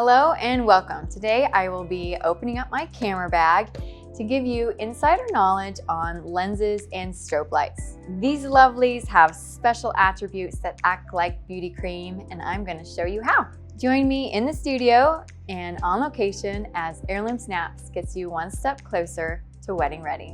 Hello and welcome. Today I will be opening up my camera bag to give you insider knowledge on lenses and strobe lights. These lovelies have special attributes that act like beauty cream, and I'm going to show you how. Join me in the studio and on location as Heirloom Snaps gets you one step closer to wedding ready.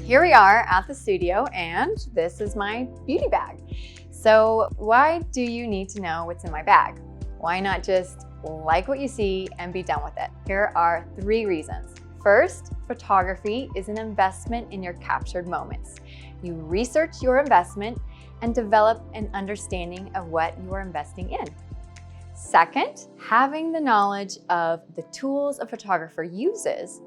Here we are at the studio, and this is my beauty bag. So why do you need to know what's in my bag? Why not just like what you see and be done with it? Here are 3 reasons. First, photography is an investment in your captured moments. You research your investment and develop an understanding of what you are investing in. Second, having the knowledge of the tools a photographer uses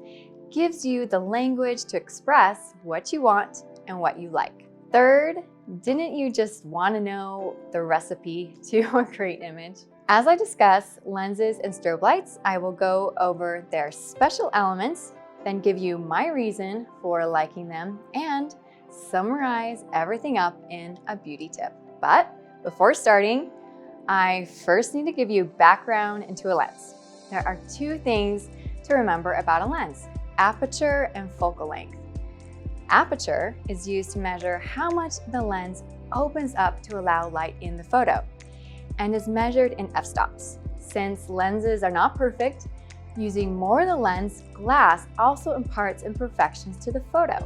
gives you the language to express what you want and what you like. Third, didn't you just want to know the recipe to a great image? As I discuss lenses and strobe lights, I will go over their special elements, then give you my reason for liking them, and summarize everything up in a beauty tip. But before starting, I first need to give you background into a lens. There are 2 things to remember about a lens: aperture and focal length. Aperture is used to measure how much the lens opens up to allow light in the photo, and is measured in f-stops. Since lenses are not perfect, using more of the lens glass also imparts imperfections to the photo,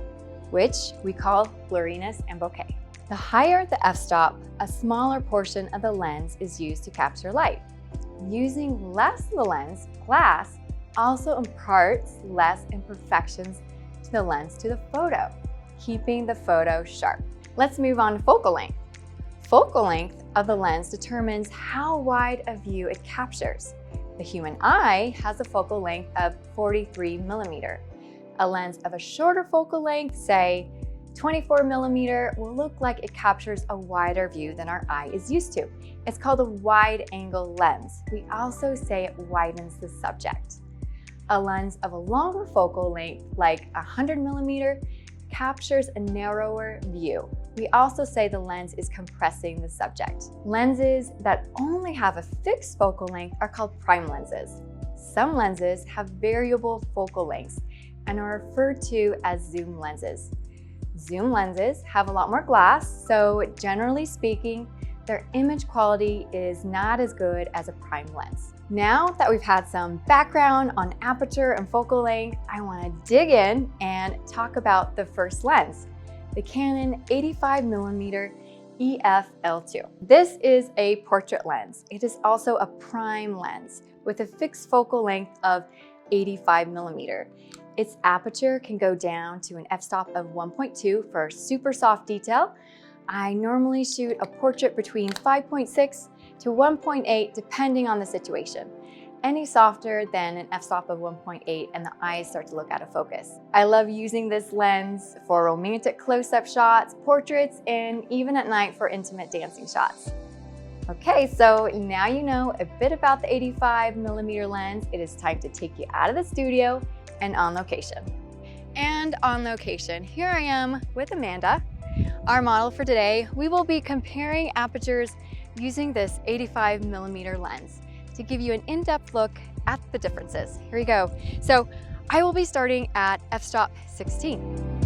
which we call blurriness and bokeh. The higher the f-stop, a smaller portion of the lens is used to capture light. Using less of the lens glass also imparts less imperfections to the lens to the photo, keeping the photo sharp. Let's move on to focal length. Focal length of the lens determines how wide a view it captures. The human eye has a focal length of 43 millimeter. A lens of a shorter focal length, say 24 millimeter, will look like it captures a wider view than our eye is used to. It's called a wide angle lens. We also say it widens the subject. A lens of a longer focal length, like 100 millimeter, captures a narrower view. We also say the lens is compressing the subject. Lenses that only have a fixed focal length are called prime lenses. Some lenses have variable focal lengths and are referred to as zoom lenses. Zoom lenses have a lot more glass, so generally speaking, their image quality is not as good as a prime lens. Now that we've had some background on aperture and focal length, I want to dig in and talk about the first lens, the Canon 85mm EF-L2. This is a portrait lens. It is also a prime lens with a fixed focal length of 85mm. Its aperture can go down to an f-stop of 1.2 for super soft detail. I normally shoot a portrait between 5.6 to 1.8 depending on the situation. Any softer than an f-stop of 1.8 and the eyes start to look out of focus. I love using this lens for romantic close-up shots, portraits, and even at night for intimate dancing shots. Okay, so now you know a bit about the 85mm lens. It is time to take you out of the studio and on location. And on location, here I am with Amanda, our model for today. We will be comparing apertures using this 85mm lens to give you an in-depth look at the differences. Here we go. So I will be starting at f-stop 16.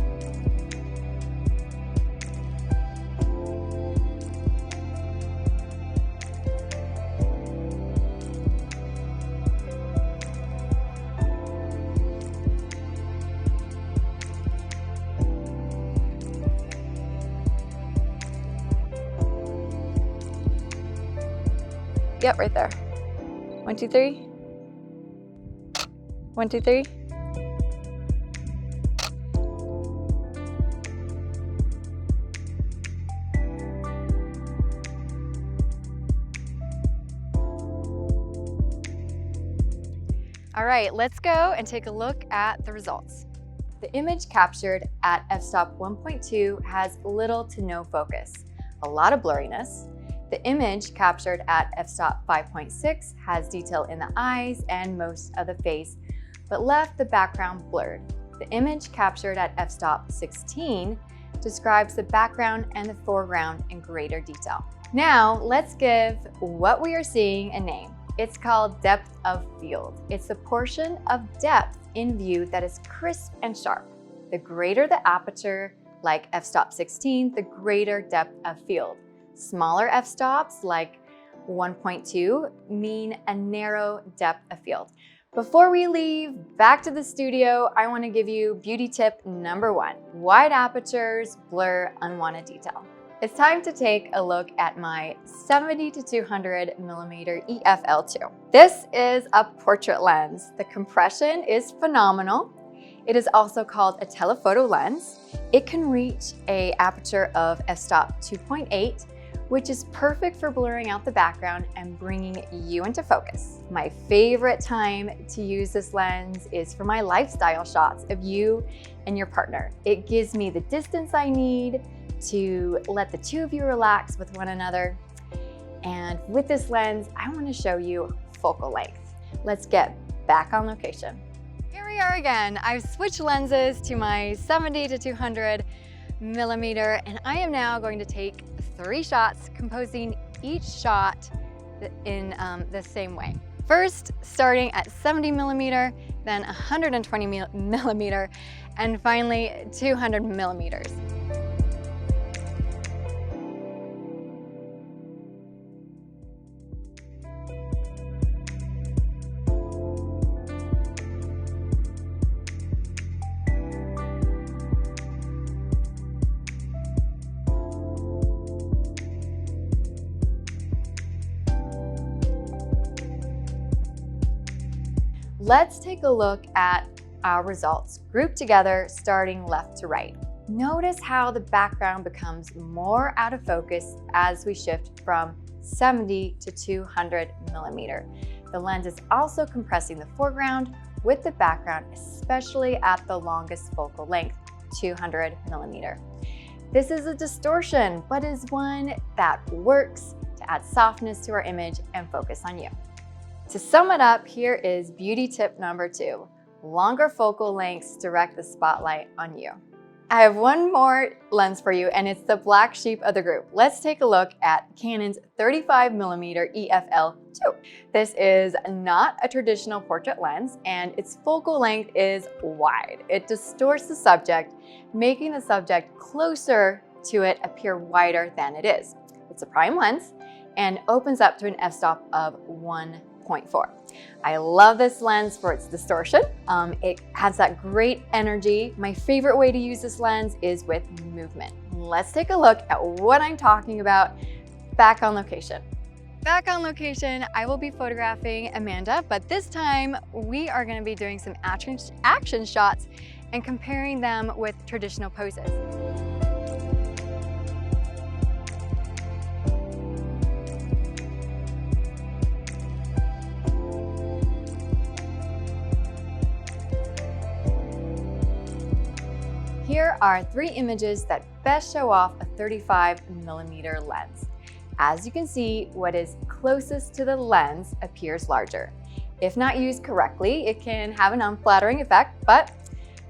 Yep, right there. 1, 2, 3. 1, 2, 3. All right, let's go and take a look at the results. The image captured at f-stop 1.2 has little to no focus, a lot of blurriness. The image captured at f-stop 5.6 has detail in the eyes and most of the face, but left the background blurred. The image captured at f-stop 16 describes the background and the foreground in greater detail. Now, let's give what we are seeing a name. It's called depth of field. It's the portion of depth in view that is crisp and sharp. The greater the aperture, like f-stop 16, the greater depth of field. Smaller f-stops, like 1.2, mean a narrow depth of field. Before we leave back to the studio, I want to give you beauty tip number 1. Wide apertures blur unwanted detail. It's time to take a look at my 70 to 200 millimeter EF-L2. This is a portrait lens. The compression is phenomenal. It is also called a telephoto lens. It can reach an aperture of f-stop 2.8, which is perfect for blurring out the background and bringing you into focus. My favorite time to use this lens is for my lifestyle shots of you and your partner. It gives me the distance I need to let the two of you relax with one another. And with this lens, I want to show you focal length. Let's get back on location. Here we are again. I've switched lenses to my 70 to 200 millimeter, and I am now going to take 3 shots, composing each shot in the same way. First, starting at 70 millimeter, then 120 millimeter, and finally 200 millimeters. Let's take a look at our results grouped together, starting left to right. Notice how the background becomes more out of focus as we shift from 70 to 200 millimeter. The lens is also compressing the foreground with the background, especially at the longest focal length, 200 millimeter. This is a distortion, but is one that works to add softness to our image and focus on you. To sum it up, here is beauty tip number 2. Longer focal lengths direct the spotlight on you. I have one more lens for you, and it's the black sheep of the group. Let's take a look at Canon's 35mm EF-L2. This is not a traditional portrait lens, and its focal length is wide. It distorts the subject, making the subject closer to it appear wider than it is. It's a prime lens and opens up to an f-stop of 1.4. I love this lens for its distortion. It has that great energy. My favorite way to use this lens is with movement. Let's take a look at what I'm talking about back on location. Back on location, I will be photographing Amanda, but this time we are going to be doing some action shots and comparing them with traditional poses. Here are 3 images that best show off a 35mm lens. As you can see, what is closest to the lens appears larger. If not used correctly, it can have an unflattering effect, but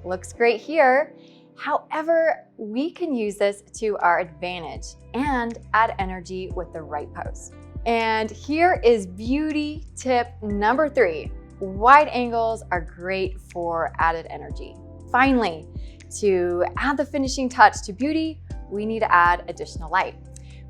looks great here. However, we can use this to our advantage and add energy with the right pose. And here is beauty tip number 3. Wide angles are great for added energy. Finally, to add the finishing touch to beauty, we need to add additional light.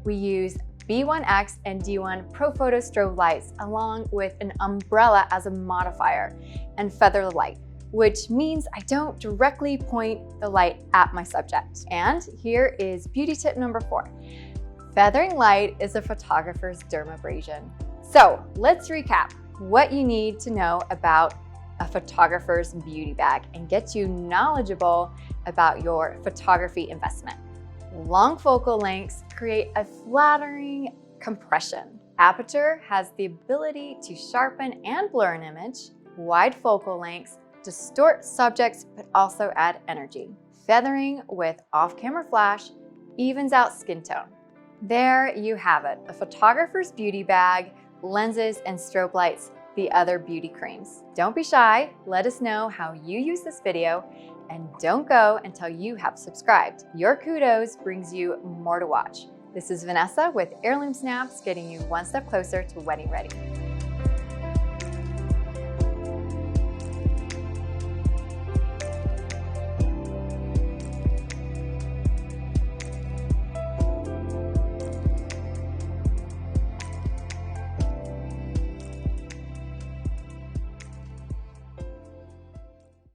We use B1X and D1 Profoto strobe lights along with an umbrella as a modifier and feather the light, which means I don't directly point the light at my subject. And here is beauty tip number 4. Feathering light is a photographer's dermabrasion. So let's recap what you need to know about a photographer's beauty bag and get you knowledgeable about your photography investment. Long focal lengths create a flattering compression. Aperture has the ability to sharpen and blur an image. Wide focal lengths distort subjects but also add energy. Feathering with off-camera flash evens out skin tone. There you have it, a photographer's beauty bag, lenses and strobe lights, the other beauty creams. Don't be shy, let us know how you use this video And don't go until you have subscribed. Your kudos brings you more to watch. This is Vanessa with Heirloom Snaps, getting you one step closer to wedding ready.